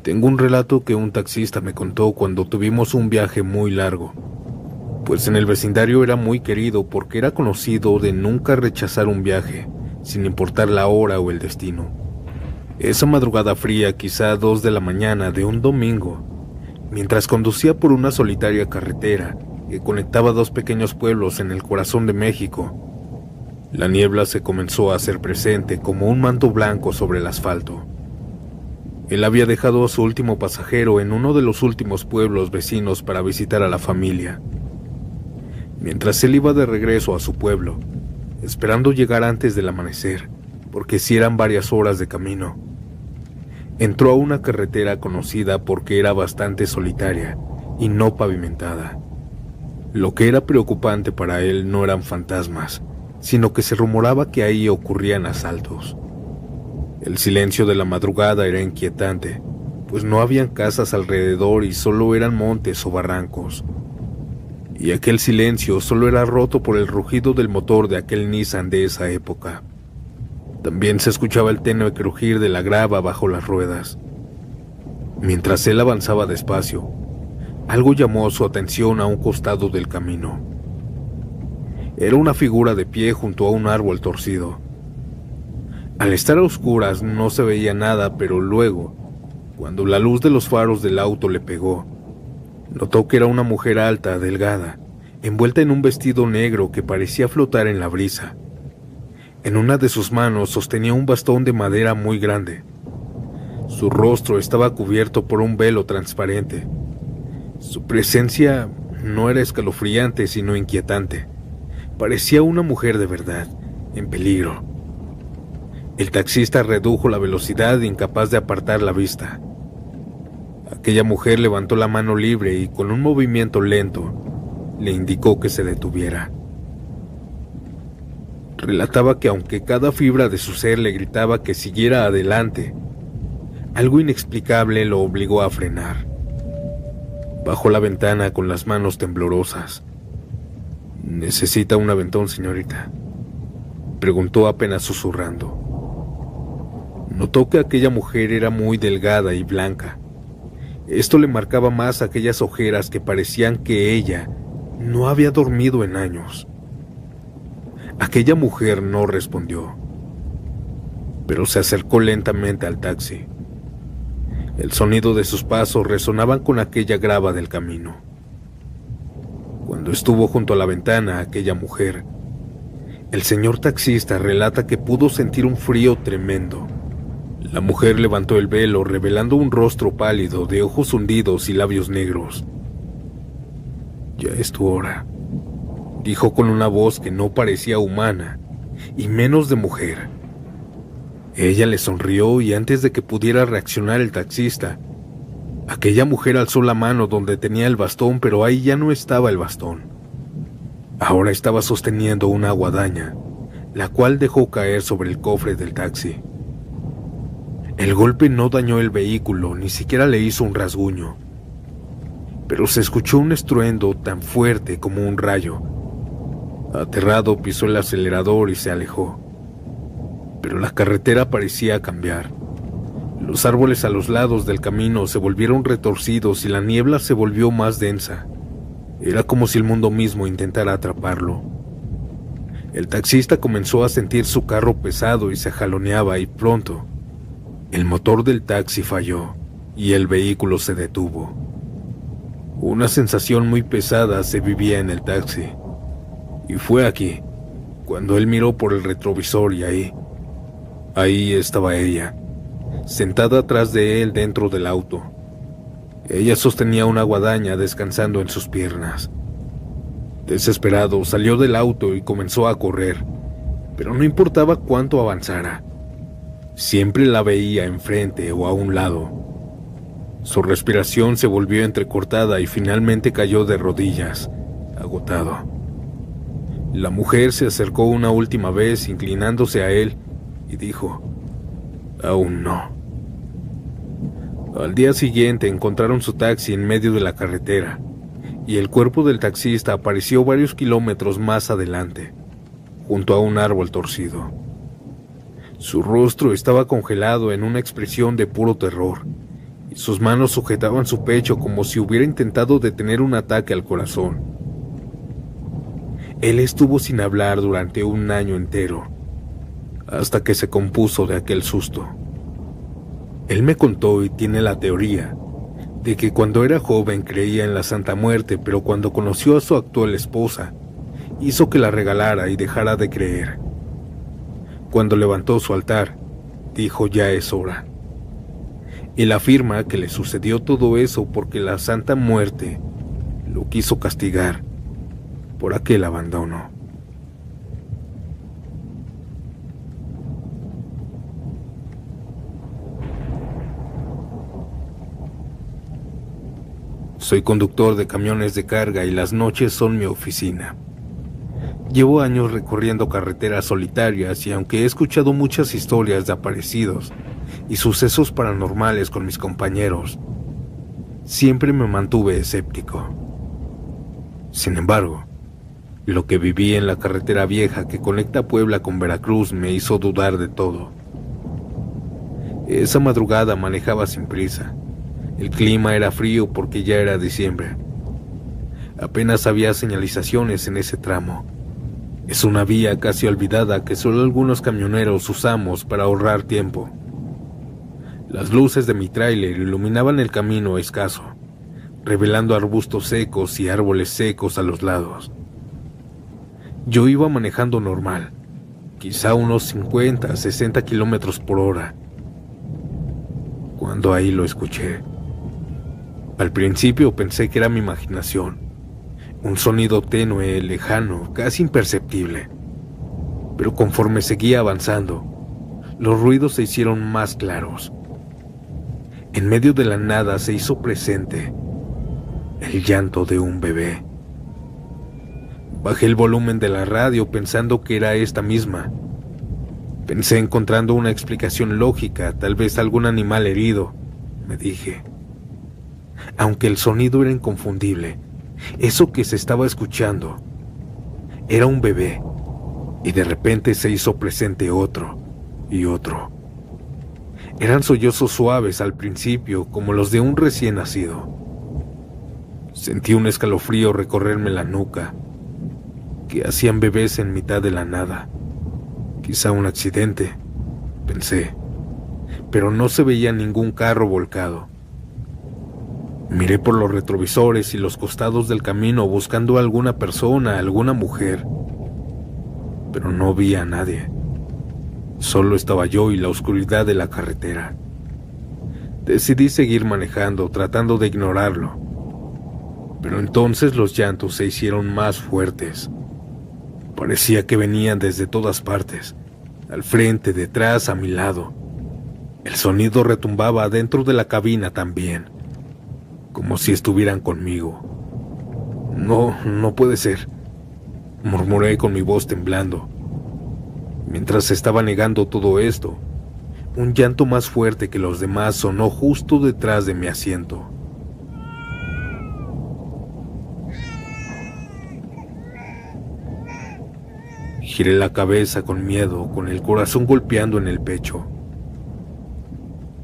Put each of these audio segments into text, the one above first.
Tengo un relato que un taxista me contó cuando tuvimos un viaje muy largo, pues en el vecindario era muy querido porque era conocido de nunca rechazar un viaje, sin importar la hora o el destino. Esa madrugada fría, quizá 2 de la mañana de un domingo, mientras conducía por una solitaria carretera que conectaba dos pequeños pueblos en el corazón de México, la niebla se comenzó a hacer presente como un manto blanco sobre el asfalto. Él había dejado a su último pasajero en uno de los últimos pueblos vecinos para visitar a la familia. Mientras él iba de regreso a su pueblo, esperando llegar antes del amanecer, porque sí eran varias horas de camino, entró a una carretera conocida porque era bastante solitaria y no pavimentada. Lo que era preocupante para él no eran fantasmas, sino que se rumoraba que ahí ocurrían asaltos. El silencio de la madrugada era inquietante, pues no habían casas alrededor y solo eran montes o barrancos. Y aquel silencio solo era roto por el rugido del motor de aquel Nissan de esa época. También se escuchaba el tenue crujir de la grava bajo las ruedas. Mientras él avanzaba despacio, algo llamó su atención a un costado del camino. Era una figura de pie junto a un árbol torcido. Al estar a oscuras no se veía nada, pero luego, cuando la luz de los faros del auto le pegó, notó que era una mujer alta, delgada, envuelta en un vestido negro que parecía flotar en la brisa. En una de sus manos sostenía un bastón de madera muy grande. Su rostro estaba cubierto por un velo transparente. Su presencia no era escalofriante, sino inquietante. Parecía una mujer de verdad, en peligro. El taxista redujo la velocidad, incapaz de apartar la vista. Aquella mujer levantó la mano libre y con un movimiento lento le indicó que se detuviera. Relataba que aunque cada fibra de su ser le gritaba que siguiera adelante, algo inexplicable lo obligó a frenar. Bajó la ventana con las manos temblorosas. ¿Necesita un aventón, señorita?, preguntó apenas susurrando. Notó que aquella mujer era muy delgada y blanca. Esto le marcaba más aquellas ojeras que parecían que ella no había dormido en años. Aquella mujer no respondió, pero se acercó lentamente al taxi. El sonido de sus pasos resonaban con aquella grava del camino. Cuando estuvo junto a la ventana aquella mujer, el señor taxista relata que pudo sentir un frío tremendo. La mujer levantó el velo, revelando un rostro pálido, de ojos hundidos y labios negros. «Ya es tu hora», dijo con una voz que no parecía humana, y menos de mujer. Ella le sonrió y antes de que pudiera reaccionar el taxista, aquella mujer alzó la mano donde tenía el bastón, pero ahí ya no estaba el bastón. Ahora estaba sosteniendo una guadaña, la cual dejó caer sobre el cofre del taxi. El golpe no dañó el vehículo, ni siquiera le hizo un rasguño, pero se escuchó un estruendo tan fuerte como un rayo. Aterrado pisó el acelerador y se alejó, pero la carretera parecía cambiar. Los árboles a los lados del camino se volvieron retorcidos y la niebla se volvió más densa. Era como si el mundo mismo intentara atraparlo. El taxista comenzó a sentir su carro pesado y se jaloneaba, y pronto el motor del taxi falló y el vehículo se detuvo. Una sensación muy pesada se vivía en el taxi, y fue aquí cuando él miró por el retrovisor y ahí estaba ella, sentada atrás de él dentro del auto. Ella sostenía una guadaña descansando en sus piernas. Desesperado, salió del auto y comenzó a correr, pero no importaba cuánto avanzara. Siempre la veía enfrente o a un lado. Su respiración se volvió entrecortada y finalmente cayó de rodillas, agotado. La mujer se acercó una última vez, inclinándose a él, y dijo: «Aún no». Al día siguiente encontraron su taxi en medio de la carretera, y el cuerpo del taxista apareció varios kilómetros más adelante, junto a un árbol torcido. Su rostro estaba congelado en una expresión de puro terror, y sus manos sujetaban su pecho como si hubiera intentado detener un ataque al corazón. Él estuvo sin hablar durante un año entero, hasta que se compuso de aquel susto. Él me contó y tiene la teoría de que cuando era joven creía en la Santa Muerte, pero cuando conoció a su actual esposa, hizo que la regalara y dejara de creer. Cuando levantó su altar, dijo: ya es hora. Él afirma que le sucedió todo eso porque la Santa Muerte lo quiso castigar por aquel abandono. Soy conductor de camiones de carga y las noches son mi oficina. Llevo años recorriendo carreteras solitarias y aunque he escuchado muchas historias de aparecidos y sucesos paranormales con mis compañeros, siempre me mantuve escéptico. Sin embargo, lo que viví en la carretera vieja que conecta Puebla con Veracruz me hizo dudar de todo. Esa madrugada manejaba sin prisa. El clima era frío porque ya era diciembre. Apenas había señalizaciones en ese tramo. Es una vía casi olvidada que solo algunos camioneros usamos para ahorrar tiempo. Las luces de mi tráiler iluminaban el camino escaso, revelando arbustos secos y árboles secos a los lados. Yo iba manejando normal, quizá unos 50 a 60 kilómetros por hora, cuando ahí lo escuché. Al principio pensé que era mi imaginación, un sonido tenue, lejano, casi imperceptible. Pero conforme seguía avanzando, los ruidos se hicieron más claros. En medio de la nada se hizo presente el llanto de un bebé. Bajé el volumen de la radio pensando que era esta misma. Pensé encontrando una explicación lógica, tal vez algún animal herido, me dije. Aunque el sonido era inconfundible, eso que se estaba escuchando era un bebé, y de repente se hizo presente otro y otro. Eran sollozos suaves al principio, como los de un recién nacido. Sentí un escalofrío recorrerme la nuca. ¿Qué hacían bebés en mitad de la nada? Quizá un accidente, pensé, pero no se veía ningún carro volcado. Miré por los retrovisores y los costados del camino buscando a alguna persona, alguna mujer, pero no vi a nadie. Solo estaba yo y la oscuridad de la carretera. Decidí seguir manejando, tratando de ignorarlo, pero entonces los llantos se hicieron más fuertes. Parecía que venían desde todas partes, al frente, detrás, a mi lado. El sonido retumbaba dentro de la cabina también, como si estuvieran conmigo. No puede ser, murmuré con mi voz temblando. Mientras estaba negando todo esto, un llanto más fuerte que los demás sonó justo detrás de mi asiento. Giré la cabeza con miedo, con el corazón golpeando en el pecho.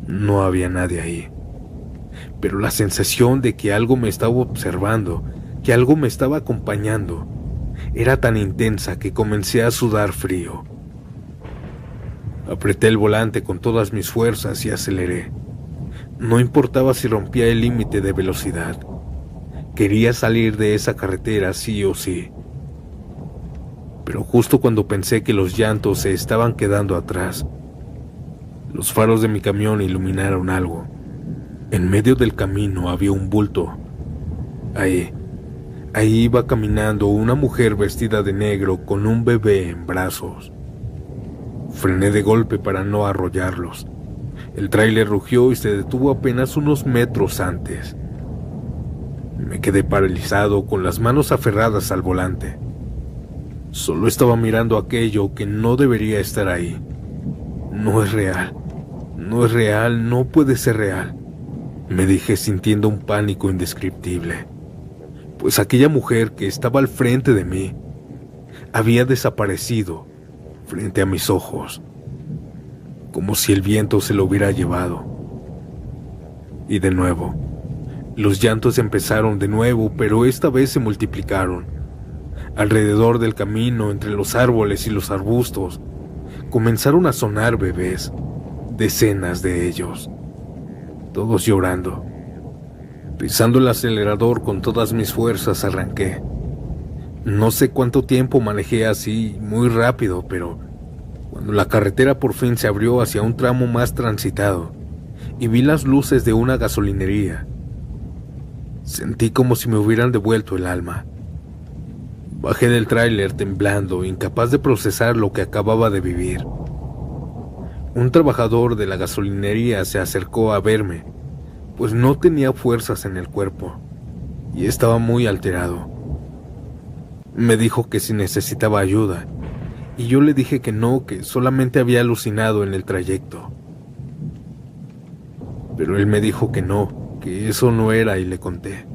No había nadie ahí, pero la sensación de que algo me estaba observando, que algo me estaba acompañando, era tan intensa que comencé a sudar frío. Apreté el volante con todas mis fuerzas y aceleré. No importaba si rompía el límite de velocidad. Quería salir de esa carretera sí o sí. Pero justo cuando pensé que los llantos se estaban quedando atrás, los faros de mi camión iluminaron algo. En medio del camino había un bulto. Ahí iba caminando una mujer vestida de negro con un bebé en brazos. Frené de golpe para no arrollarlos. El tráiler rugió y se detuvo apenas unos metros antes. Me quedé paralizado con las manos aferradas al volante. Solo estaba mirando aquello que no debería estar ahí. No es real, no puede ser real, me dije sintiendo un pánico indescriptible. Pues aquella mujer que estaba al frente de mí había desaparecido frente a mis ojos, como si el viento se lo hubiera llevado. Y de nuevo, los llantos empezaron de nuevo, pero esta vez se multiplicaron. Alrededor del camino, entre los árboles y los arbustos, comenzaron a sonar bebés, decenas de ellos, todos llorando. Pisando el acelerador con todas mis fuerzas arranqué. No sé cuánto tiempo manejé así, muy rápido, pero cuando la carretera por fin se abrió hacia un tramo más transitado y vi las luces de una gasolinería, sentí como si me hubieran devuelto el alma. Bajé del tráiler temblando, incapaz de procesar lo que acababa de vivir. Un trabajador de la gasolinería se acercó a verme, pues no tenía fuerzas en el cuerpo y estaba muy alterado. Me dijo que si necesitaba ayuda, y yo le dije que no, que solamente había alucinado en el trayecto. Pero él me dijo que no, que eso no era, y le conté.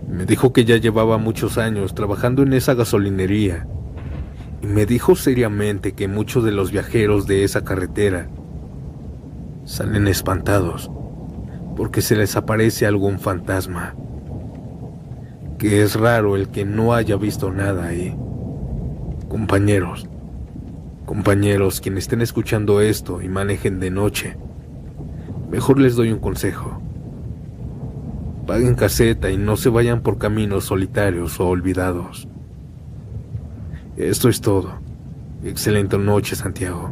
Me dijo que ya llevaba muchos años trabajando en esa gasolinería, y me dijo seriamente que muchos de los viajeros de esa carretera salen espantados porque se les aparece algún fantasma, que es raro el que no haya visto nada ahí. Compañeros, quienes estén escuchando esto y manejen de noche, mejor les doy un consejo. Paguen caseta y no se vayan por caminos solitarios o olvidados. Esto es todo. Excelente noche, Santiago.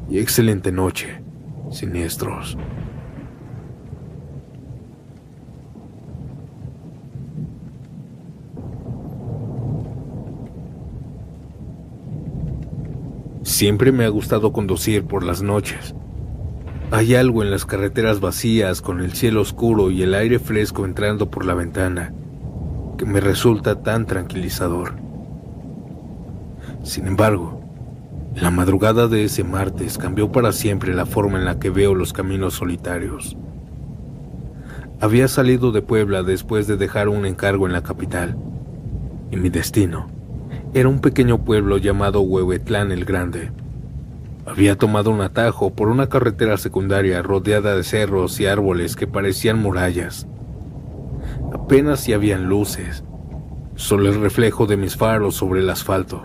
Y excelente noche, siniestros. Siempre me ha gustado conducir por las noches. Hay algo en las carreteras vacías, con el cielo oscuro y el aire fresco entrando por la ventana, que me resulta tan tranquilizador. Sin embargo, la madrugada de ese martes cambió para siempre la forma en la que veo los caminos solitarios. Había salido de Puebla después de dejar un encargo en la capital, y mi destino era un pequeño pueblo llamado Huehuetlán el Grande. Había tomado un atajo por una carretera secundaria rodeada de cerros y árboles que parecían murallas. Apenas si habían luces, solo el reflejo de mis faros sobre el asfalto.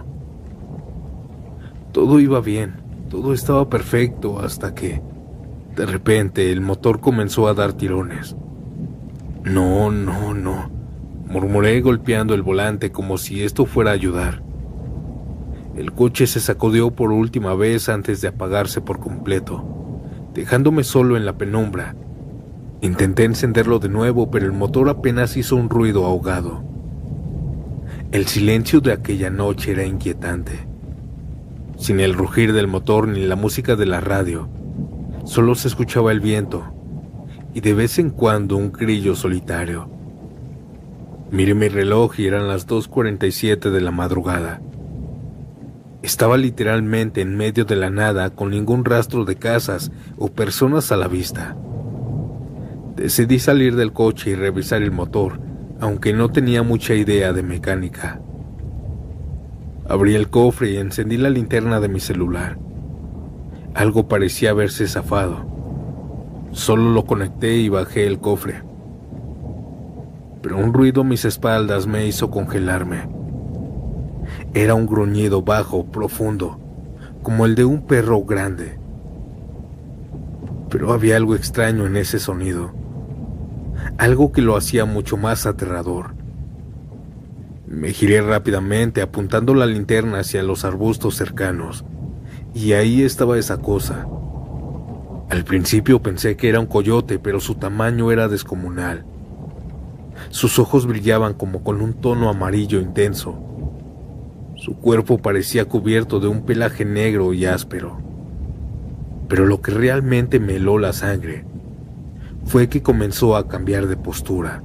Todo iba bien, todo estaba perfecto hasta que, de repente, el motor comenzó a dar tirones. No, murmuré golpeando el volante como si esto fuera a ayudar. El coche se sacudió por última vez antes de apagarse por completo, dejándome solo en la penumbra. Intenté encenderlo de nuevo, pero el motor apenas hizo un ruido ahogado. El silencio de aquella noche era inquietante. Sin el rugir del motor ni la música de la radio, solo se escuchaba el viento y de vez en cuando un grillo solitario. Miré mi reloj y eran las 2:47 de la madrugada. Estaba literalmente en medio de la nada, con ningún rastro de casas o personas a la vista. Decidí salir del coche y revisar el motor, aunque no tenía mucha idea de mecánica. Abrí el cofre y encendí la linterna de mi celular. Algo parecía haberse zafado. Solo lo conecté y bajé el cofre. Pero un ruido a mis espaldas me hizo congelarme. Era un gruñido bajo, profundo, como el de un perro grande. Pero había algo extraño en ese sonido, algo que lo hacía mucho más aterrador. Me giré rápidamente, apuntando la linterna hacia los arbustos cercanos, y ahí estaba esa cosa. Al principio pensé que era un coyote, pero su tamaño era descomunal. Sus ojos brillaban como con un tono amarillo intenso. Su cuerpo parecía cubierto de un pelaje negro y áspero. Pero lo que realmente me heló la sangre fue que comenzó a cambiar de postura.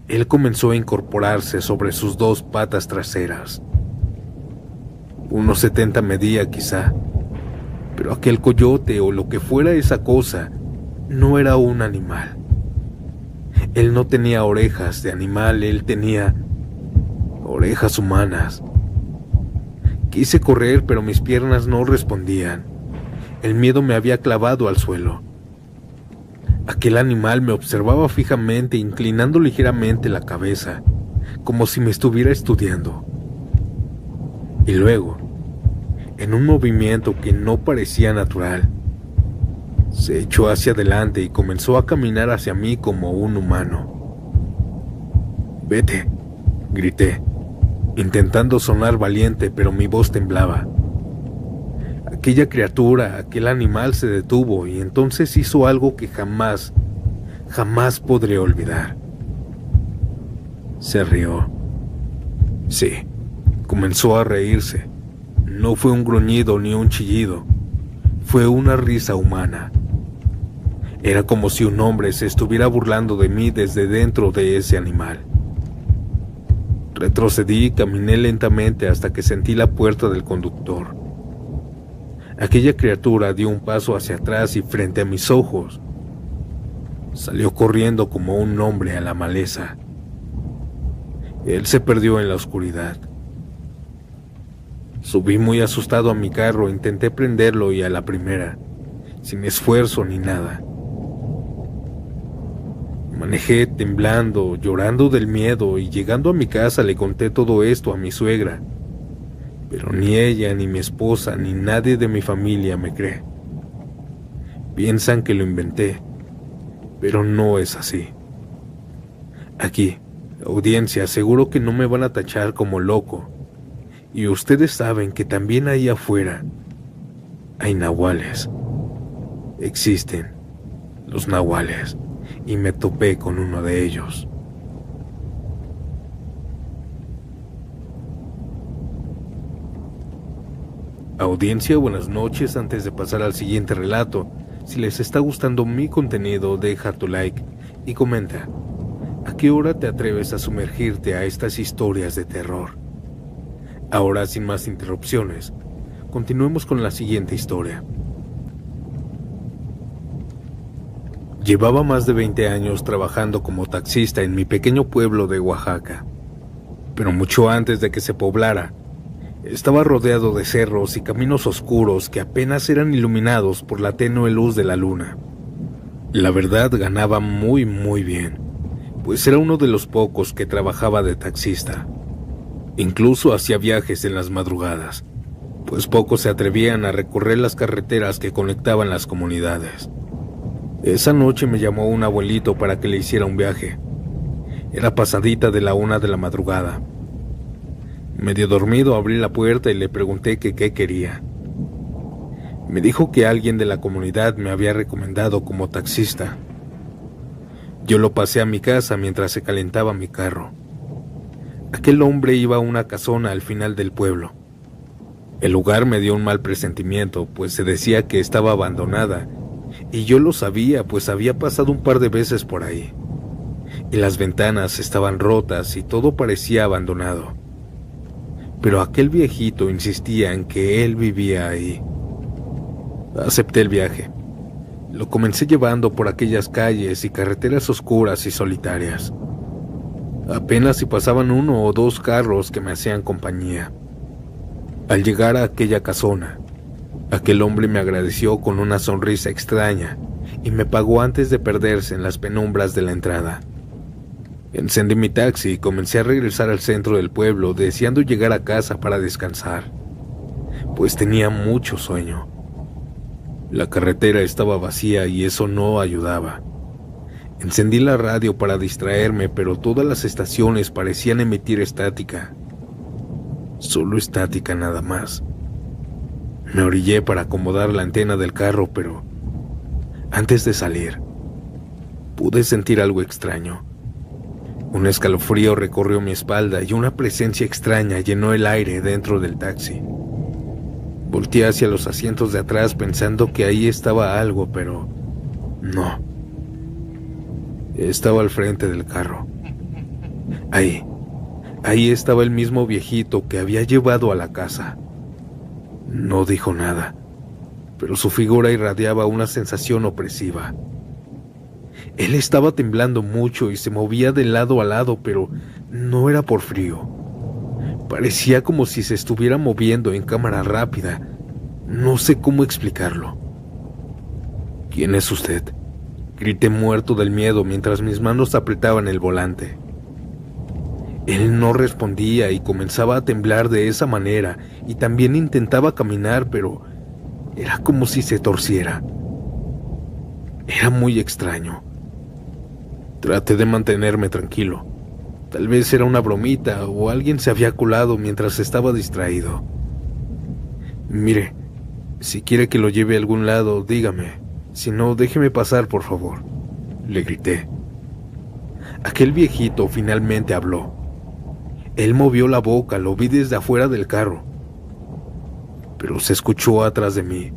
Él comenzó a incorporarse sobre sus dos patas traseras. Unos 70 medía quizá, pero aquel coyote o lo que fuera esa cosa no era un animal. Él no tenía orejas de animal, él tenía orejas humanas. Quise correr, pero mis piernas no respondían. El miedo me había clavado al suelo. Aquel animal me observaba fijamente, inclinando ligeramente la cabeza, como si me estuviera estudiando. Y luego, en un movimiento que no parecía natural, se echó hacia adelante y comenzó a caminar hacia mí como un humano. «Vete», grité, intentando sonar valiente, pero mi voz temblaba. Aquella criatura, aquel animal se detuvo y entonces hizo algo que jamás podré olvidar. Se rió. Sí, comenzó a reírse. No fue un gruñido ni un chillido, fue una risa humana. Era como si un hombre se estuviera burlando de mí desde dentro de ese animal. Retrocedí y caminé lentamente hasta que sentí la puerta del conductor. Aquella criatura dio un paso hacia atrás y frente a mis ojos salió corriendo como un hombre a la maleza. Él se perdió en la oscuridad. Subí muy asustado a mi carro, intenté prenderlo y a la primera, sin esfuerzo ni nada. Manejé temblando, llorando del miedo, y llegando a mi casa le conté todo esto a mi suegra, pero ni ella, ni mi esposa, ni nadie de mi familia me cree. Piensan que lo inventé, pero no es así. Aquí, audiencia, seguro que no me van a tachar como loco, y ustedes saben que también ahí afuera hay nahuales. Existen los nahuales, y me topé con uno de ellos. Audiencia, buenas noches. Antes de pasar al siguiente relato, si les está gustando mi contenido, deja tu like y comenta ¿a qué hora te atreves a sumergirte a estas historias de terror? Ahora, sin más interrupciones, continuemos con la siguiente historia. Llevaba más de 20 años trabajando como taxista en mi pequeño pueblo de Oaxaca, pero mucho antes de que se poblara, estaba rodeado de cerros y caminos oscuros que apenas eran iluminados por la tenue luz de la luna. La verdad, ganaba muy bien, pues era uno de los pocos que trabajaba de taxista. Incluso hacía viajes en las madrugadas, pues pocos se atrevían a recorrer las carreteras que conectaban las comunidades. Esa noche me llamó un abuelito para que le hiciera un viaje. Era pasadita de la 1 de la madrugada. Medio dormido abrí la puerta y le pregunté que qué quería. Me dijo que alguien de la comunidad me había recomendado como taxista. Yo lo pasé a mi casa mientras se calentaba mi carro. Aquel hombre iba a una casona al final del pueblo. El lugar me dio un mal presentimiento, pues se decía que estaba abandonada, y yo lo sabía, pues había pasado un par de veces por ahí. Y las ventanas estaban rotas y todo parecía abandonado. Pero aquel viejito insistía en que él vivía ahí. Acepté el viaje. Lo comencé llevando por aquellas calles y carreteras oscuras y solitarias. Apenas si pasaban 1 o 2 carros que me hacían compañía. Al llegar a aquella casona, aquel hombre me agradeció con una sonrisa extraña y me pagó antes de perderse en las penumbras de la entrada. Encendí mi taxi y comencé a regresar al centro del pueblo, deseando llegar a casa para descansar, pues tenía mucho sueño. La carretera estaba vacía y eso no ayudaba. Encendí la radio para distraerme, pero todas las estaciones parecían emitir estática. Solo estática nada más. Me orillé para acomodar la antena del carro, pero antes de salir, pude sentir algo extraño. Un escalofrío recorrió mi espalda y una presencia extraña llenó el aire dentro del taxi. Volteé hacia los asientos de atrás pensando que ahí estaba algo, pero no. Estaba al frente del carro. Ahí estaba el mismo viejito que había llevado a la casa. No dijo nada, pero su figura irradiaba una sensación opresiva. Él estaba temblando mucho y se movía de lado a lado, pero no era por frío. Parecía como si se estuviera moviendo en cámara rápida. No sé cómo explicarlo. «¿Quién es usted?», Grité muerto del miedo mientras mis manos apretaban el volante. Él no respondía y comenzaba a temblar de esa manera, y también intentaba caminar, pero era como si se torciera. Era muy extraño. Traté de mantenerme tranquilo. Tal vez era una bromita o alguien se había colado mientras estaba distraído. Mire, si quiere que lo lleve a algún lado, dígame. Si no, déjeme pasar, por favor, le grité. Aquel viejito finalmente habló. Él movió la boca, lo vi desde afuera del carro. Pero se escuchó atrás de mí,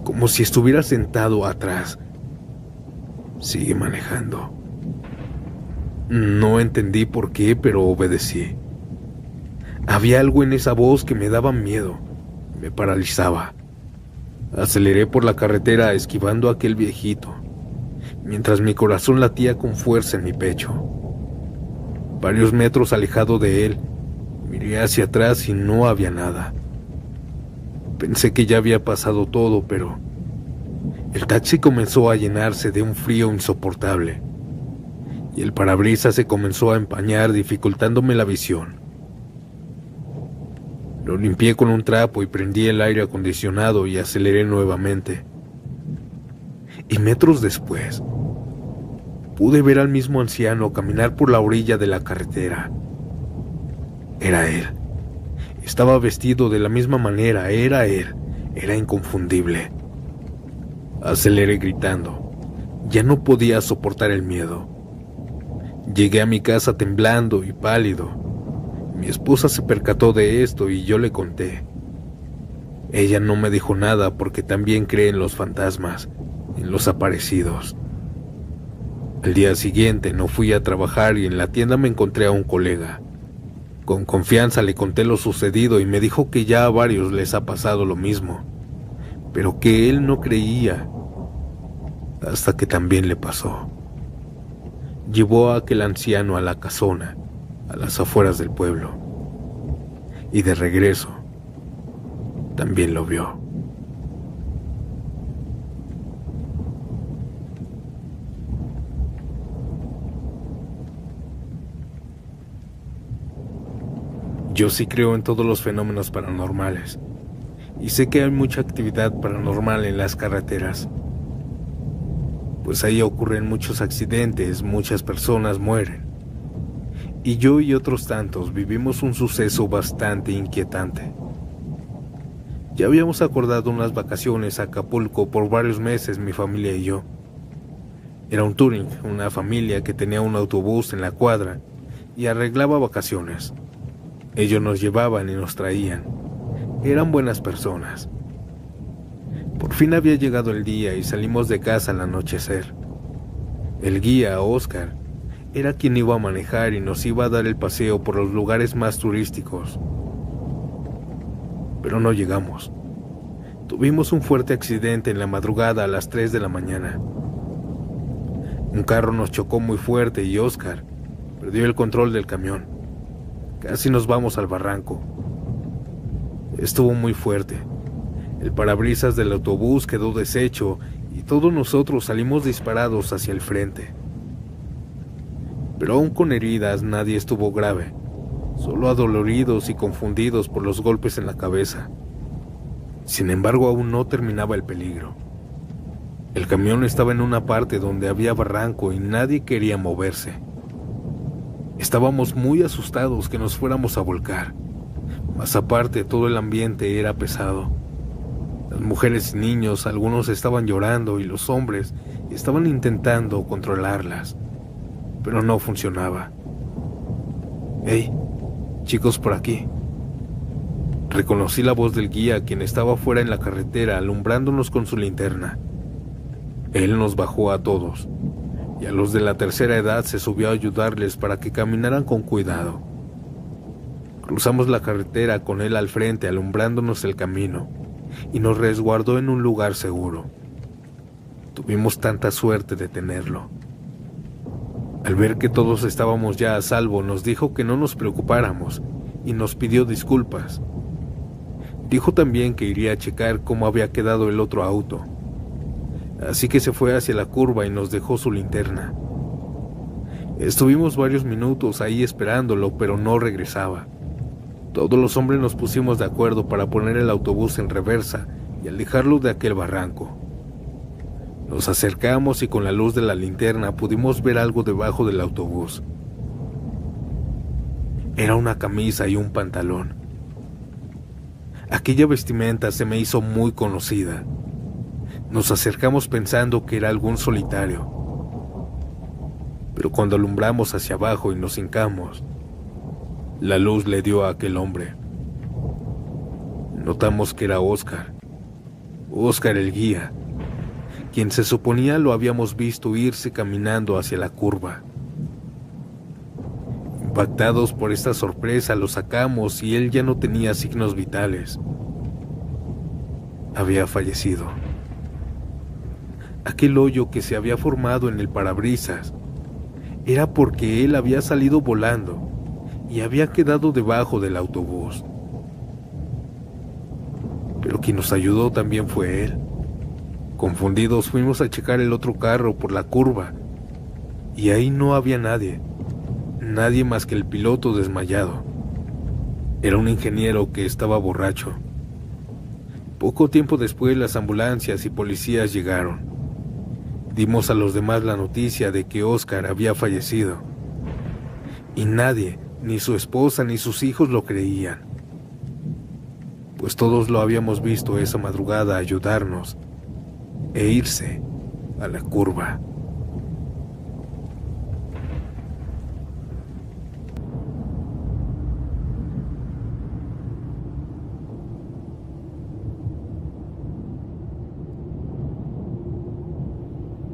como si estuviera sentado atrás. Sigue manejando. No entendí por qué, pero obedecí. Había algo en esa voz que me daba miedo, me paralizaba. Aceleré por la carretera esquivando a aquel viejito, mientras mi corazón latía con fuerza en mi pecho. Varios metros alejado de él, miré hacia atrás y no había nada. Pensé que ya había pasado todo, pero el taxi comenzó a llenarse de un frío insoportable, y el parabrisas se comenzó a empañar, dificultándome la visión. Lo limpié con un trapo y prendí el aire acondicionado y aceleré nuevamente. Y metros después, pude ver al mismo anciano caminar por la orilla de la carretera. Era él. Estaba vestido de la misma manera, era él. Era inconfundible. Aceleré gritando. Ya no podía soportar el miedo. Llegué a mi casa temblando y pálido. Mi esposa se percató de esto y yo le conté. Ella no me dijo nada porque también cree en los fantasmas, en los aparecidos. Al día siguiente no fui a trabajar y en la tienda me encontré a un colega. Con confianza le conté lo sucedido y me dijo que ya a varios les ha pasado lo mismo, pero que él no creía, hasta que también le pasó. Llevó a aquel anciano a la casona, a las afueras del pueblo, y de regreso también lo vio. Yo sí creo en todos los fenómenos paranormales, y sé que hay mucha actividad paranormal en las carreteras, pues ahí ocurren muchos accidentes, muchas personas mueren. Y yo y otros tantos vivimos un suceso bastante inquietante. Ya habíamos acordado unas vacaciones a Acapulco por varios meses, mi familia y yo. Era un touring, una familia que tenía un autobús en la cuadra y arreglaba vacaciones. Ellos nos llevaban y nos traían. Eran buenas personas. Por fin había llegado el día y salimos de casa al anochecer. El guía, Oscar, era quien iba a manejar y nos iba a dar el paseo por los lugares más turísticos. Pero no llegamos. Tuvimos un fuerte accidente en la madrugada a las 3 de la mañana. Un carro nos chocó muy fuerte y Oscar perdió el control del camión. Casi nos vamos al barranco. Estuvo muy fuerte. El parabrisas del autobús quedó deshecho y todos nosotros salimos disparados hacia el frente. Pero aún con heridas nadie estuvo grave, solo adoloridos y confundidos por los golpes en la cabeza. Sin embargo, aún no terminaba el peligro. El camión estaba en una parte donde había barranco y nadie quería moverse. Estábamos muy asustados que nos fuéramos a volcar. Más aparte, todo el ambiente era pesado. Las mujeres y niños, algunos estaban llorando y los hombres estaban intentando controlarlas, pero no funcionaba. «Hey, chicos por aquí». Reconocí la voz del guía, quien estaba fuera en la carretera alumbrándonos con su linterna. Él nos bajó a todos, y a los de la tercera edad se subió a ayudarles para que caminaran con cuidado. Cruzamos la carretera con él al frente alumbrándonos el camino, y nos resguardó en un lugar seguro. Tuvimos tanta suerte de tenerlo. Al ver que todos estábamos ya a salvo, nos dijo que no nos preocupáramos y nos pidió disculpas. Dijo también que iría a checar cómo había quedado el otro auto. así que se fue hacia la curva y nos dejó su linterna. Estuvimos varios minutos ahí esperándolo, pero no regresaba. Todos los hombres nos pusimos de acuerdo para poner el autobús en reversa y alejarlo de aquel barranco. Nos acercamos y con la luz de la linterna pudimos ver algo debajo del autobús. Era una camisa y un pantalón. Aquella vestimenta se me hizo muy conocida. Nos acercamos pensando que era algún solitario. Pero cuando alumbramos hacia abajo y nos hincamos, la luz le dio a aquel hombre. Notamos que era Oscar el guía, quien se suponía lo habíamos visto irse caminando hacia la curva. Impactados por esta sorpresa, lo sacamos y él ya no tenía signos vitales. Había fallecido. Aquel hoyo que se había formado en el parabrisas era porque él había salido volando y había quedado debajo del autobús. Pero quien nos ayudó también fue él. Confundidos fuimos a checar el otro carro por la curva y ahí no había nadie más que el piloto desmayado. Era un ingeniero que estaba borracho. Poco tiempo después las ambulancias y policías llegaron. Dimos a los demás la noticia de que Oscar había fallecido y nadie, ni su esposa ni sus hijos lo creían, pues todos lo habíamos visto esa madrugada ayudarnos e irse a la curva.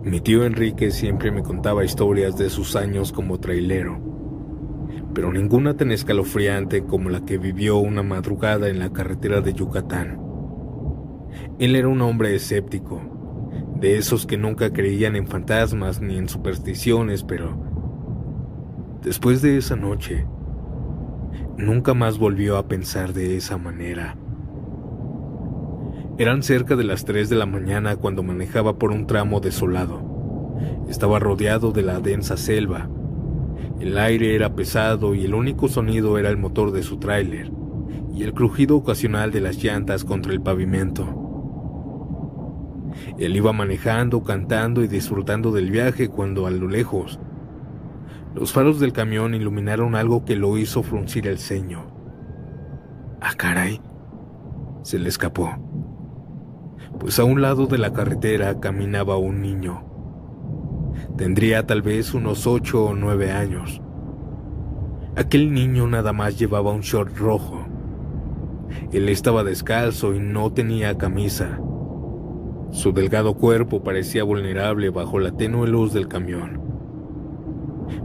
Mi tío Enrique siempre me contaba historias de sus años como trailero, pero ninguna tan escalofriante como la que vivió una madrugada en la carretera de Yucatán. Él era un hombre escéptico, de esos que nunca creían en fantasmas ni en supersticiones, pero después de esa noche, nunca más volvió a pensar de esa manera. Eran cerca de las 3 de la mañana cuando manejaba por un tramo desolado. Estaba rodeado de la densa selva. El aire era pesado y el único sonido era el motor de su tráiler y el crujido ocasional de las llantas contra el pavimento. Él iba manejando, cantando y disfrutando del viaje cuando a lo lejos los faros del camión iluminaron algo que lo hizo fruncir el ceño. ¡Ah, caray!, se le escapó. Pues a un lado de la carretera caminaba un niño. Tendría tal vez unos 8 o 9 años. Aquel niño nada más llevaba un short rojo. Él estaba descalzo y no tenía camisa. Su delgado cuerpo parecía vulnerable bajo la tenue luz del camión.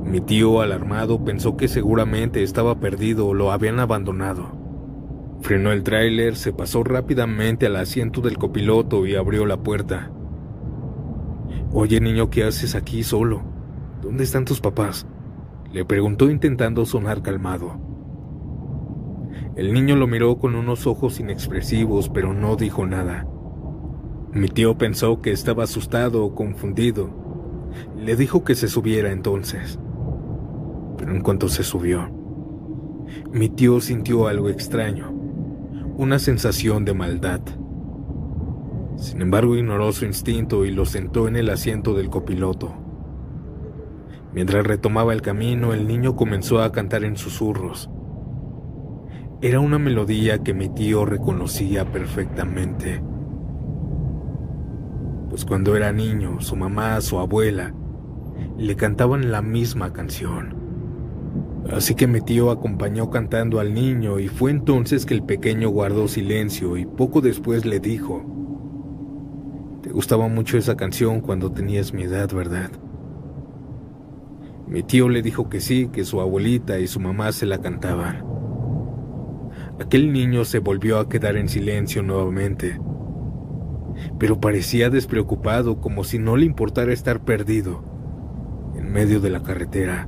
Mi tío, alarmado, pensó que seguramente estaba perdido o lo habían abandonado. Frenó el tráiler, se pasó rápidamente al asiento del copiloto y abrió la puerta. «Oye, niño, ¿qué haces aquí solo? ¿Dónde están tus papás?», le preguntó intentando sonar calmado. El niño lo miró con unos ojos inexpresivos, pero no dijo nada. Mi tío pensó que estaba asustado o confundido. Le dijo que se subiera entonces. Pero en cuanto se subió, mi tío sintió algo extraño. Una sensación de maldad. Sin embargo, ignoró su instinto y lo sentó en el asiento del copiloto. Mientras retomaba el camino, el niño comenzó a cantar en susurros. Era una melodía que mi tío reconocía perfectamente. Pues cuando era niño, su mamá, su abuela, le cantaban la misma canción. Así que mi tío acompañó cantando al niño y fue entonces que el pequeño guardó silencio y poco después le dijo: «Te gustaba mucho esa canción cuando tenías mi edad, ¿verdad?». Mi tío le dijo que sí, que su abuelita y su mamá se la cantaban. Aquel niño se volvió a quedar en silencio nuevamente, pero parecía despreocupado, como si no le importara estar perdido en medio de la carretera.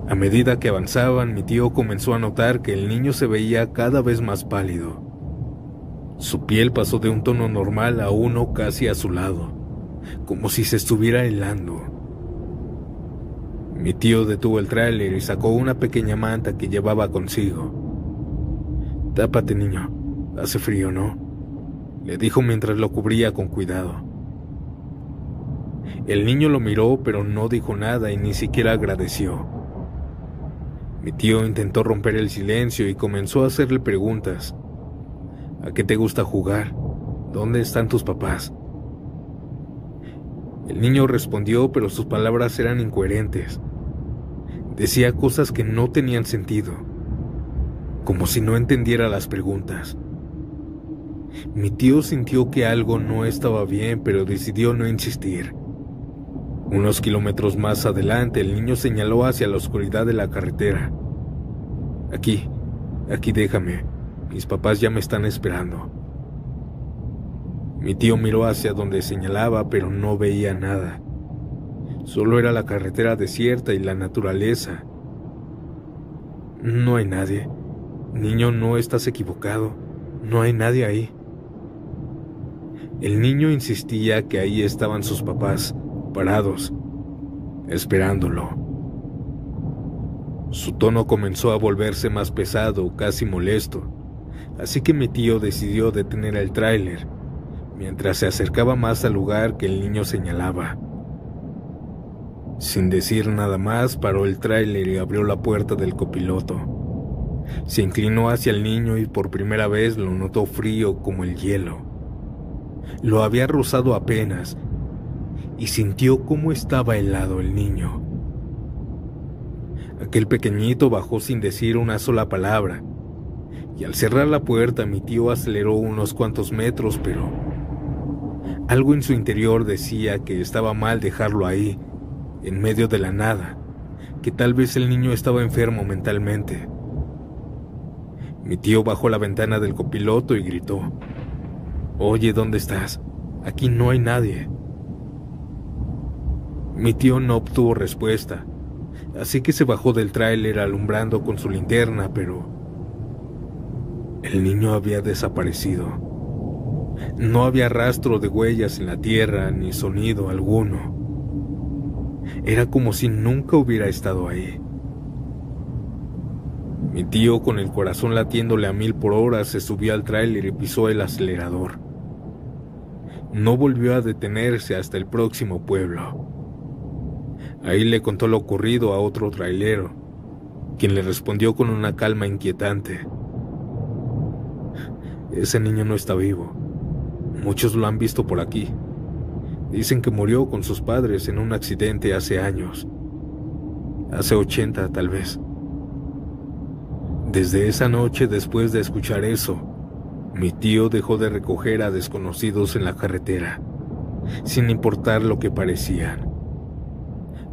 A medida que avanzaban, mi tío comenzó a notar que el niño se veía cada vez más pálido. Su piel pasó de un tono normal a uno casi azulado, como si se estuviera helando. Mi tío detuvo el tráiler y sacó una pequeña manta que llevaba consigo. «Tápate, niño, hace frío, ¿no?», le dijo mientras lo cubría con cuidado. El niño lo miró, pero no dijo nada y ni siquiera agradeció. Mi tío intentó romper el silencio y comenzó a hacerle preguntas. «¿A qué te gusta jugar? ¿Dónde están tus papás?». El niño respondió, pero sus palabras eran incoherentes. Decía cosas que no tenían sentido, como si no entendiera las preguntas. Mi tío sintió que algo no estaba bien, pero decidió no insistir. Unos kilómetros más adelante, el niño señaló hacia la oscuridad de la carretera. Aquí déjame. Mis papás ya me están esperando». Mi tío miró hacia donde señalaba, pero no veía nada. Solo era la carretera desierta y la naturaleza. «No hay nadie. Niño, no estás equivocado. No hay nadie ahí». El niño insistía que ahí estaban sus papás, parados, esperándolo. Su tono comenzó a volverse más pesado, casi molesto, así que mi tío decidió detener el tráiler, mientras se acercaba más al lugar que el niño señalaba. Sin decir nada más, paró el tráiler y abrió la puerta del copiloto. Se inclinó hacia el niño y por primera vez lo notó frío como el hielo. Lo había rozado apenas y sintió cómo estaba helado el niño. Aquel pequeñito bajó sin decir una sola palabra, y al cerrar la puerta mi tío aceleró unos cuantos metros, pero algo en su interior decía que estaba mal dejarlo ahí, en medio de la nada, que tal vez el niño estaba enfermo mentalmente. Mi tío bajó la ventana del copiloto y gritó: «Oye, ¿dónde estás? Aquí no hay nadie». Mi tío no obtuvo respuesta, así que se bajó del tráiler alumbrando con su linterna, pero el niño había desaparecido. No había rastro de huellas en la tierra ni sonido alguno. Era como si nunca hubiera estado ahí. Mi tío, con el corazón latiéndole a 1000 por hora, se subió al tráiler y pisó el acelerador. No volvió a detenerse hasta el próximo pueblo. Ahí le contó lo ocurrido a otro trailero, quien le respondió con una calma inquietante: «Ese niño no está vivo. Muchos lo han visto por aquí. Dicen que murió con sus padres en un accidente hace años. Hace 80, tal vez». Desde esa noche, después de escuchar eso, mi tío dejó de recoger a desconocidos en la carretera, sin importar lo que parecían.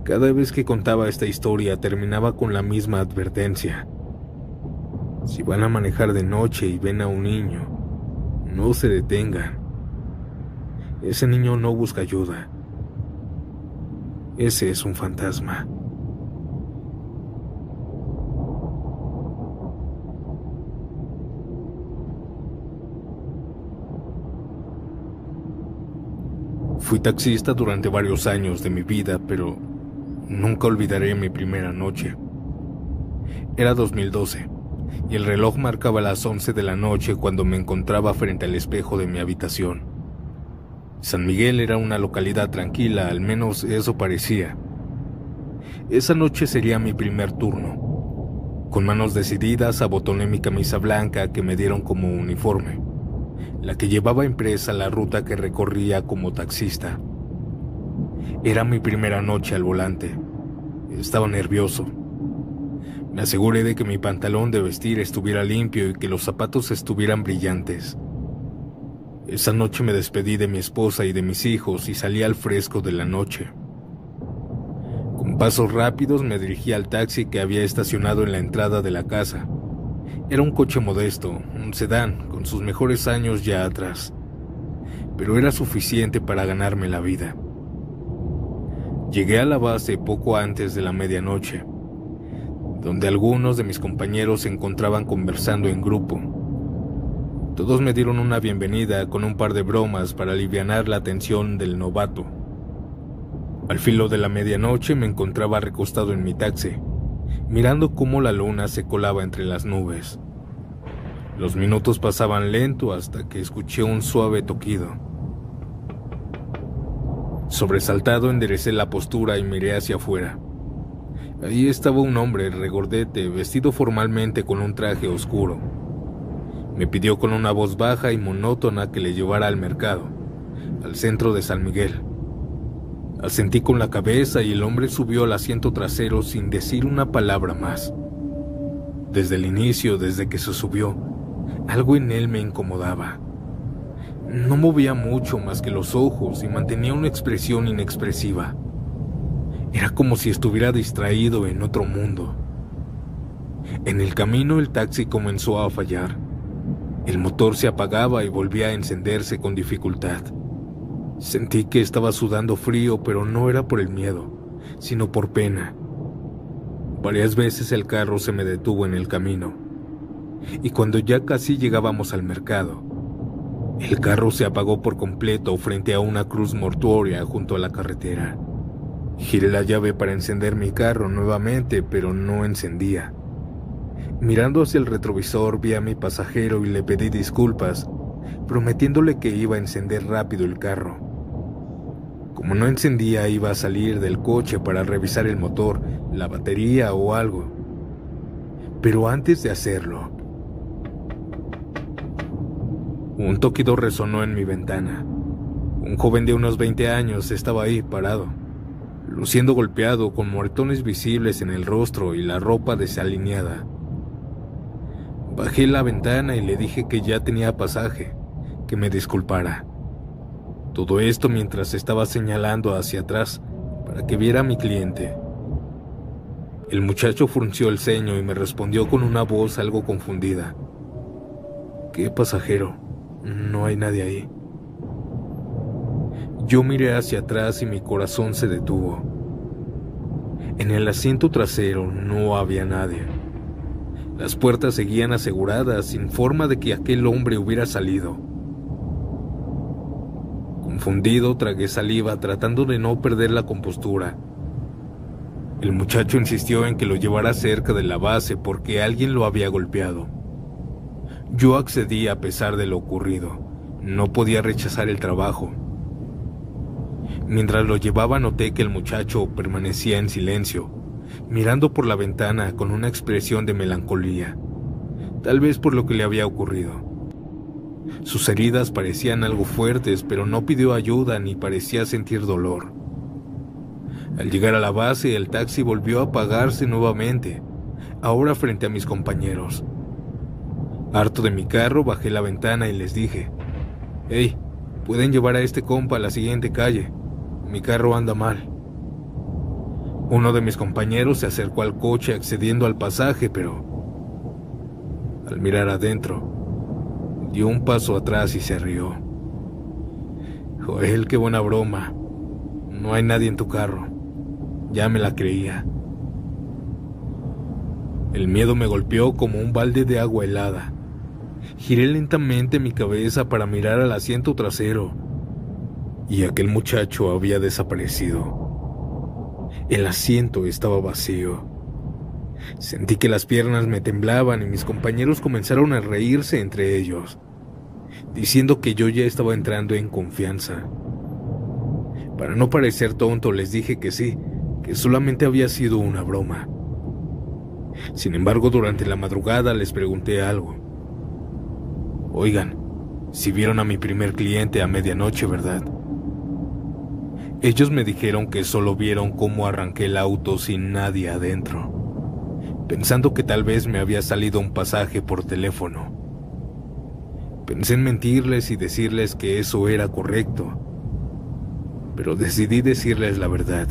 Cada vez que contaba esta historia terminaba con la misma advertencia: si van a manejar de noche y ven a un niño, no se detengan. Ese niño no busca ayuda. Ese es un fantasma. Fui taxista durante varios años de mi vida, pero nunca olvidaré mi primera noche. Era 2012, y el reloj marcaba las 11 de la noche cuando me encontraba frente al espejo de mi habitación. San Miguel era una localidad tranquila, al menos eso parecía. Esa noche sería mi primer turno. Con manos decididas abotoné mi camisa blanca que me dieron como uniforme, la que llevaba impresa la ruta que recorría como taxista. Era mi primera noche al volante. Estaba nervioso. Me aseguré de que mi pantalón de vestir estuviera limpio y que los zapatos estuvieran brillantes. Esa noche me despedí de mi esposa y de mis hijos y salí al fresco de la noche. Con pasos rápidos me dirigí al taxi que había estacionado en la entrada de la casa. Era un coche modesto, un sedán, con sus mejores años ya atrás, pero era suficiente para ganarme la vida. Llegué a la base poco antes de la medianoche, donde algunos de mis compañeros se encontraban conversando en grupo. Todos me dieron una bienvenida con un par de bromas para alivianar la tensión del novato. Al filo de la medianoche me encontraba recostado en mi taxi, mirando cómo la luna se colaba entre las nubes. Los minutos pasaban lento hasta que escuché un suave toquido. Sobresaltado, enderecé la postura y miré hacia afuera. Ahí estaba un hombre regordete, vestido formalmente con un traje oscuro. Me pidió con una voz baja y monótona que le llevara al mercado, al centro de San Miguel. Asentí con la cabeza y el hombre subió al asiento trasero sin decir una palabra más. Desde el inicio, desde que se subió, algo en él me incomodaba. No movía mucho más que los ojos y mantenía una expresión inexpresiva. Era como si estuviera distraído en otro mundo. En el camino el taxi comenzó a fallar. El motor se apagaba y volvía a encenderse con dificultad. Sentí que estaba sudando frío, pero no era por el miedo, sino por pena. Varias veces el carro se me detuvo en el camino, y cuando ya casi llegábamos al mercado, el carro se apagó por completo frente a una cruz mortuoria junto a la carretera. Giré la llave para encender mi carro nuevamente, pero no encendía. Mirando hacia el retrovisor vi a mi pasajero y le pedí disculpas, prometiéndole que iba a encender rápido el carro. Como no encendía, iba a salir del coche para revisar el motor, la batería o algo. Pero antes de hacerlo, un toquido resonó en mi ventana. Un joven de unos 20 años estaba ahí parado, luciendo golpeado, con moretones visibles en el rostro y la ropa desalineada. Bajé la ventana y le dije que ya tenía pasaje, que me disculpara. Todo esto mientras estaba señalando hacia atrás para que viera a mi cliente. El muchacho frunció el ceño y me respondió con una voz algo confundida. ¿Qué pasajero? No hay nadie ahí. Yo miré hacia atrás y mi corazón se detuvo. En el asiento trasero no había nadie. Las puertas seguían aseguradas, sin forma de que aquel hombre hubiera salido. Confundido, tragué saliva tratando de no perder la compostura. El muchacho insistió en que lo llevara cerca de la base porque alguien lo había golpeado. Yo accedí a pesar de lo ocurrido. No podía rechazar el trabajo. Mientras lo llevaba noté que el muchacho permanecía en silencio, mirando por la ventana con una expresión de melancolía, tal vez por lo que le había ocurrido. Sus heridas parecían algo fuertes, pero no pidió ayuda ni parecía sentir dolor. Al llegar a la base, el taxi volvió a apagarse nuevamente, ahora frente a mis compañeros. Harto de mi carro, bajé la ventana y les dije: «Hey, pueden llevar a este compa a la siguiente calle. Mi carro anda mal». Uno de mis compañeros se acercó al coche accediendo al pasaje, pero al mirar adentro, dio un paso atrás y se rió. «Joel, qué buena broma. No hay nadie en tu carro». Ya me la creía. El miedo me golpeó como un balde de agua helada. Giré lentamente mi cabeza para mirar al asiento trasero, y aquel muchacho había desaparecido. El asiento estaba vacío. Sentí que las piernas me temblaban y mis compañeros comenzaron a reírse entre ellos, diciendo que yo ya estaba entrando en confianza. Para no parecer tonto, les dije que sí, que solamente había sido una broma. Sin embargo, durante la madrugada les pregunté algo. «Oigan, si vieron a mi primer cliente a medianoche, ¿verdad?» Ellos me dijeron que solo vieron cómo arranqué el auto sin nadie adentro, pensando que tal vez me había salido un pasaje por teléfono. Pensé en mentirles y decirles que eso era correcto, pero decidí decirles la verdad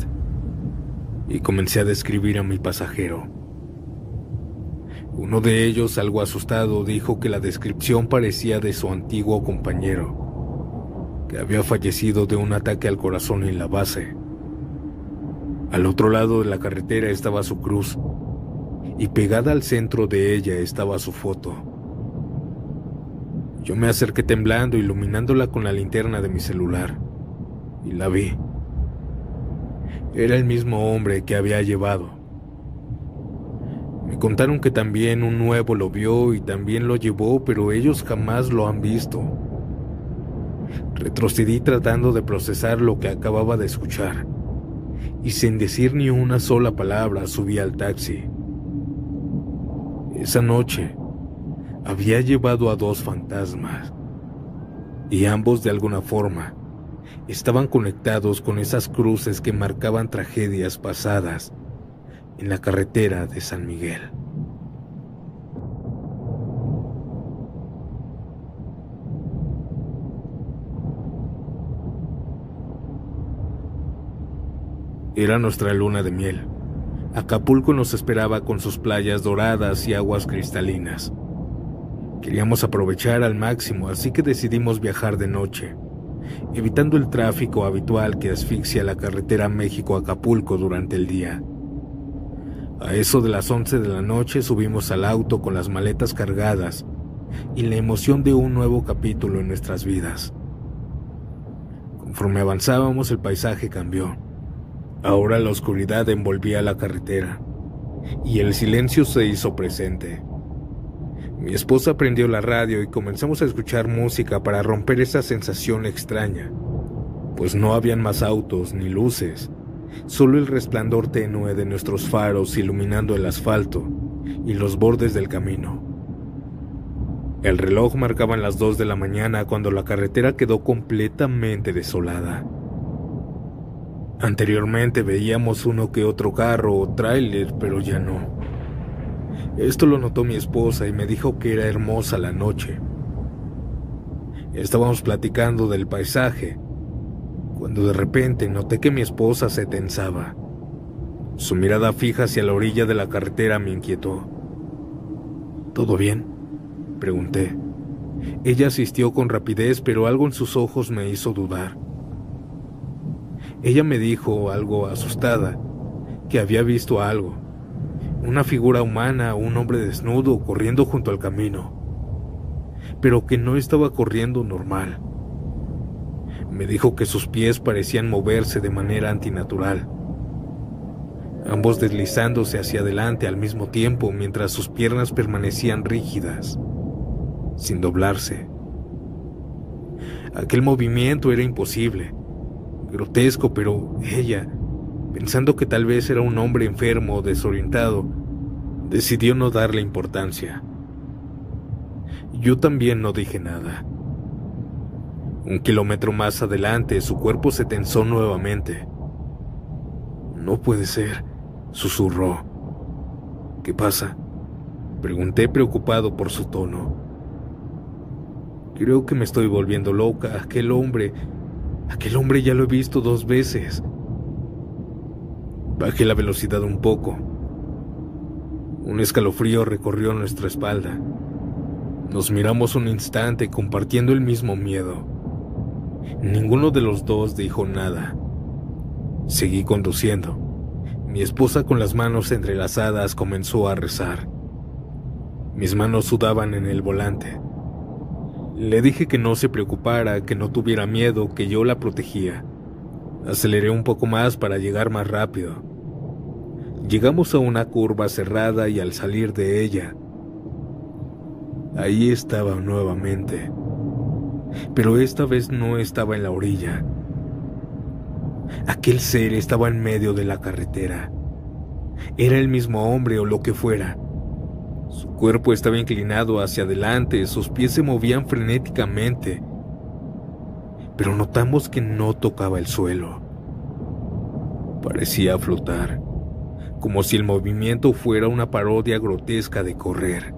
y comencé a describir a mi pasajero. Uno de ellos, algo asustado, dijo que la descripción parecía de su antiguo compañero, que había fallecido de un ataque al corazón en la base. Al otro lado de la carretera estaba su cruz, y pegada al centro de ella estaba su foto. Yo me acerqué temblando, iluminándola con la linterna de mi celular, y la vi. Era el mismo hombre que había llevado. Me contaron que también un nuevo lo vio y también lo llevó, pero ellos jamás lo han visto. Retrocedí tratando de procesar lo que acababa de escuchar, y sin decir ni una sola palabra subí al taxi. Esa noche había llevado a 2 fantasmas, y ambos de alguna forma estaban conectados con esas cruces que marcaban tragedias pasadas en la carretera de San Miguel. Era nuestra luna de miel. Acapulco nos esperaba con sus playas doradas y aguas cristalinas. Queríamos aprovechar al máximo, así que decidimos viajar de noche, evitando el tráfico habitual que asfixia la carretera México-Acapulco durante el día. A eso de las 11 de la noche subimos al auto con las maletas cargadas y la emoción de un nuevo capítulo en nuestras vidas. Conforme avanzábamos, el paisaje cambió. Ahora la oscuridad envolvía la carretera y el silencio se hizo presente. Mi esposa prendió la radio y comenzamos a escuchar música para romper esa sensación extraña, pues no habían más autos ni luces, solo el resplandor tenue de nuestros faros iluminando el asfalto y los bordes del camino. El reloj marcaba las 2 de la mañana cuando la carretera quedó completamente desolada. Anteriormente veíamos uno que otro carro o tráiler, pero ya no. Esto lo notó mi esposa y me dijo que era hermosa la noche. Estábamos platicando del paisaje, cuando de repente noté que mi esposa se tensaba. Su mirada fija hacia la orilla de la carretera me inquietó. ¿Todo bien?, pregunté. Ella asistió con rapidez, pero algo en sus ojos me hizo dudar. Ella me dijo, algo asustada, que había visto algo, una figura humana, un hombre desnudo corriendo junto al camino, pero que no estaba corriendo normal. Me dijo que sus pies parecían moverse de manera antinatural, ambos deslizándose hacia adelante al mismo tiempo mientras sus piernas permanecían rígidas, sin doblarse. Aquel movimiento era imposible, grotesco, pero ella, pensando que tal vez era un hombre enfermo o desorientado, decidió no darle importancia. Yo también no dije nada. 1 kilómetro más adelante, su cuerpo se tensó nuevamente. «No puede ser», susurró. «¿Qué pasa?», pregunté preocupado por su tono. «Creo que me estoy volviendo loca. Aquel hombre ya lo he visto 2 veces». Bajé la velocidad un poco. Un escalofrío recorrió nuestra espalda. Nos miramos un instante compartiendo el mismo miedo. Ninguno de los dos dijo nada. Seguí conduciendo. Mi esposa, con las manos entrelazadas, comenzó a rezar. Mis manos sudaban en el volante. Le dije que no se preocupara, que no tuviera miedo, que yo la protegía. Aceleré un poco más para llegar más rápido. Llegamos a una curva cerrada y al salir de ella, ahí estaba nuevamente. Pero esta vez no estaba en la orilla. Aquel ser estaba en medio de la carretera. Era el mismo hombre o lo que fuera. Su cuerpo estaba inclinado hacia adelante, sus pies se movían frenéticamente, pero notamos que no tocaba el suelo. Parecía flotar, como si el movimiento fuera una parodia grotesca de correr.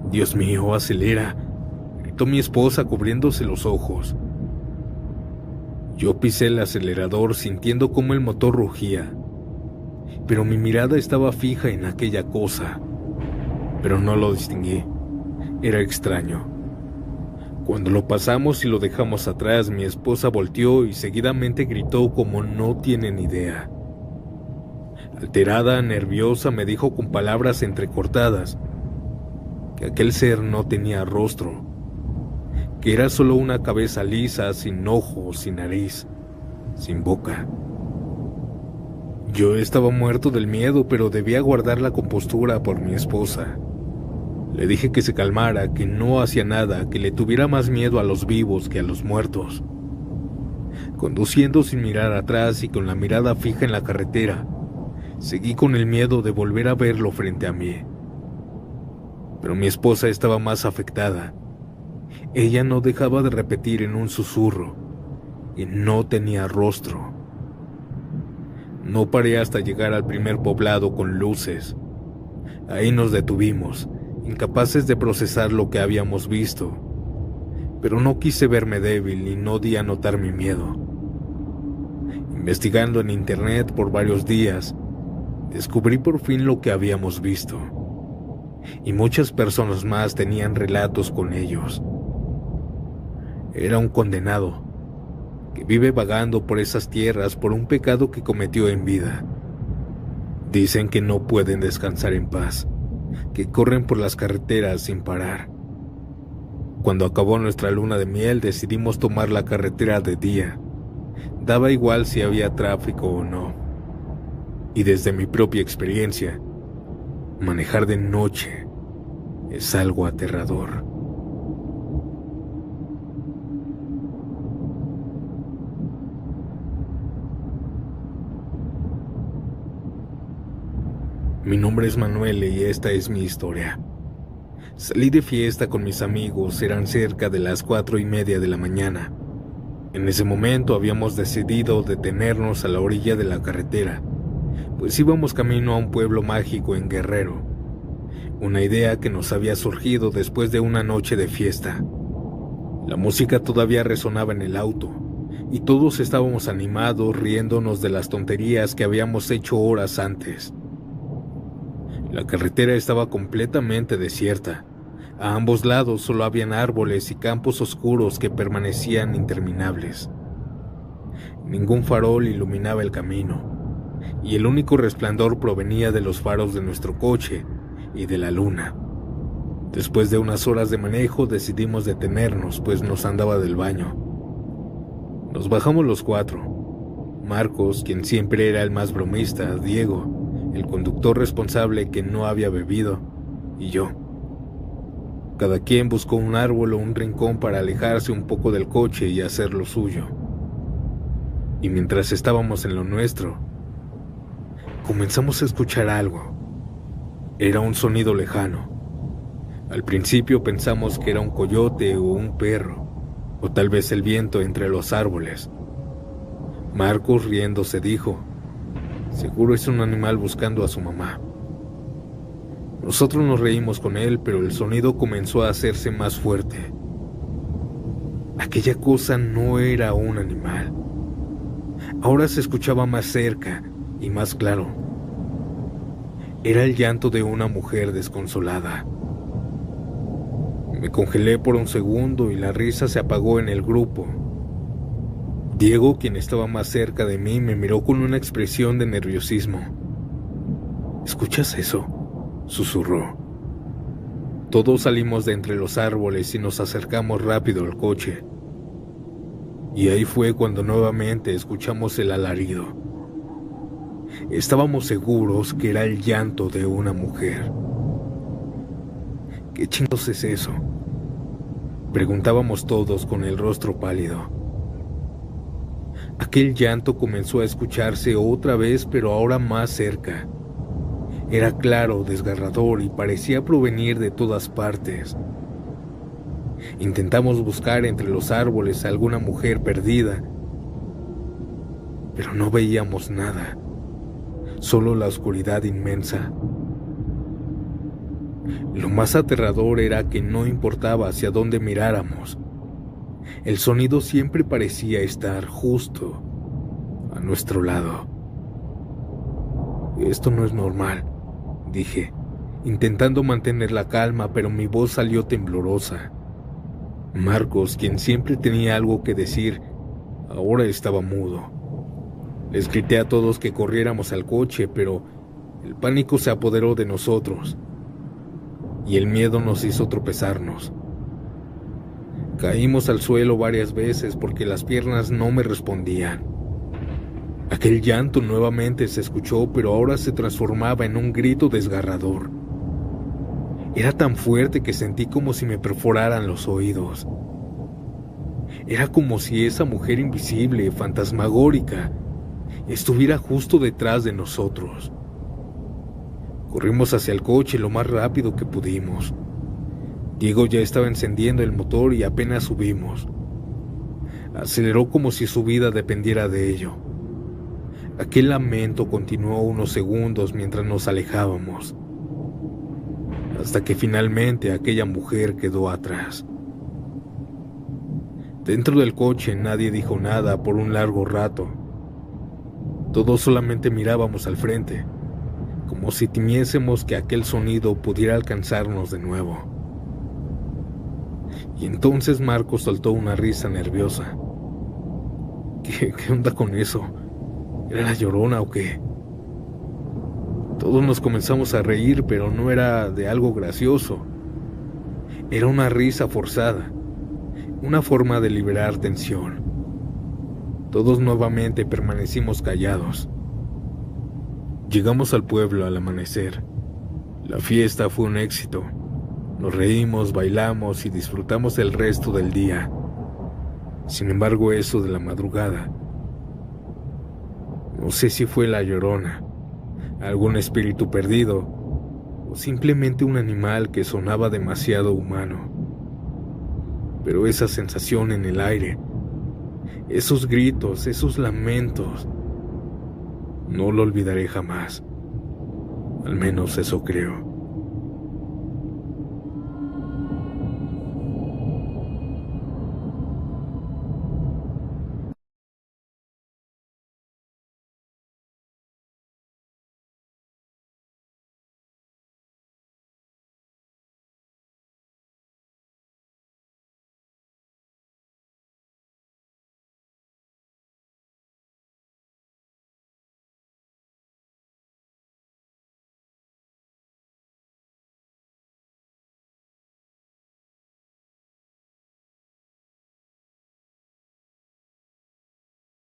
«Dios mío, acelera», gritó mi esposa cubriéndose los ojos. Yo pisé el acelerador sintiendo cómo el motor rugía, pero mi mirada estaba fija en aquella cosa, pero no lo distinguí. Era extraño. Cuando lo pasamos y lo dejamos atrás, mi esposa volteó y seguidamente gritó como no tienen idea. Alterada, nerviosa, me dijo con palabras entrecortadas: que aquel ser no tenía rostro, que era solo una cabeza lisa, sin ojos, sin nariz, sin boca. Yo estaba muerto del miedo, pero debía guardar la compostura por mi esposa. Le dije que se calmara, que no hacía nada, que le tuviera más miedo a los vivos que a los muertos. Conduciendo sin mirar atrás y con la mirada fija en la carretera, seguí con el miedo de volver a verlo frente a mí. Pero mi esposa estaba más afectada. Ella no dejaba de repetir en un susurro, y no tenía rostro. No paré hasta llegar al primer poblado con luces. Ahí nos detuvimos, incapaces de procesar lo que habíamos visto, pero no quise verme débil y no di a notar mi miedo. Investigando en internet por varios días, descubrí por fin lo que habíamos visto, y muchas personas más tenían relatos con ellos. Era un condenado que vive vagando por esas tierras por un pecado que cometió en vida. Dicen que no pueden descansar en paz, que corren por las carreteras sin parar. Cuando acabó nuestra luna de miel decidimos tomar la carretera de día. Daba igual si había tráfico o no. Y desde mi propia experiencia, manejar de noche es algo aterrador. Mi nombre es Manuel y esta es mi historia. Salí de fiesta con mis amigos, eran cerca de las 4:30 de la mañana. En ese momento habíamos decidido detenernos a la orilla de la carretera, pues íbamos camino a un pueblo mágico en Guerrero. Una idea que nos había surgido después de una noche de fiesta. La música todavía resonaba en el auto, y todos estábamos animados riéndonos de las tonterías que habíamos hecho horas antes. La carretera estaba completamente desierta. A ambos lados solo habían árboles y campos oscuros que permanecían interminables. Ningún farol iluminaba el camino, y el único resplandor provenía de los faros de nuestro coche y de la luna. Después de unas horas de manejo decidimos detenernos, pues nos andaba del baño. Nos bajamos los 4. Marcos, quien siempre era el más bromista, Diego, el conductor responsable que no había bebido, y yo. Cada quien buscó un árbol o un rincón para alejarse un poco del coche y hacer lo suyo. Y mientras estábamos en lo nuestro, comenzamos a escuchar algo. Era un sonido lejano. Al principio pensamos que era un coyote o un perro, o tal vez el viento entre los árboles. Marcos, riéndose, dijo: "Seguro es un animal buscando a su mamá". Nosotros nos reímos con él, pero el sonido comenzó a hacerse más fuerte. Aquella cosa no era un animal. Ahora se escuchaba más cerca y más claro. Era el llanto de una mujer desconsolada. Me congelé por un segundo y la risa se apagó en el grupo. Diego, quien estaba más cerca de mí, me miró con una expresión de nerviosismo. ¿Escuchas eso?, susurró. Todos salimos de entre los árboles y nos acercamos rápido al coche. Y ahí fue cuando nuevamente escuchamos el alarido. Estábamos seguros que era el llanto de una mujer. ¿Qué chingos es eso?, preguntábamos todos con el rostro pálido. Aquel llanto comenzó a escucharse otra vez, pero ahora más cerca. Era claro, desgarrador y parecía provenir de todas partes. Intentamos buscar entre los árboles a alguna mujer perdida, pero no veíamos nada, solo la oscuridad inmensa. Lo más aterrador era que no importaba hacia dónde miráramos, el sonido siempre parecía estar justo a nuestro lado. Esto no es normal, dije, intentando mantener la calma, pero mi voz salió temblorosa. Marcos, quien siempre tenía algo que decir, ahora estaba mudo. Les grité a todos que corriéramos al coche, pero el pánico se apoderó de nosotros. y el miedo nos hizo tropezarnos. Caímos al suelo varias veces porque las piernas no me respondían. Aquel llanto nuevamente se escuchó, pero ahora se transformaba en un grito desgarrador. Era tan fuerte que sentí como si me perforaran los oídos. Era como si esa mujer invisible, fantasmagórica, estuviera justo detrás de nosotros. Corrimos hacia el coche lo más rápido que pudimos. Diego ya estaba encendiendo el motor y apenas subimos. Aceleró como si su vida dependiera de ello. Aquel lamento continuó unos segundos mientras nos alejábamos, hasta que finalmente aquella mujer quedó atrás. Dentro del coche nadie dijo nada por un largo rato. Todos solamente mirábamos al frente, como si temiésemos que aquel sonido pudiera alcanzarnos de nuevo. Y entonces Marco soltó una risa nerviosa. ¿Qué onda con eso? ¿Era la Llorona o qué? Todos nos comenzamos a reír, pero no era de algo gracioso. Era una risa forzada, una forma de liberar tensión. Todos nuevamente permanecimos callados. Llegamos al pueblo al amanecer. La fiesta fue un éxito. Nos reímos, bailamos y disfrutamos el resto del día. Sin embargo, eso de la madrugada, no sé si fue la Llorona, algún espíritu perdido, o simplemente un animal que sonaba demasiado humano. Pero esa sensación en el aire, esos gritos, esos lamentos, no lo olvidaré jamás. Al menos eso creo.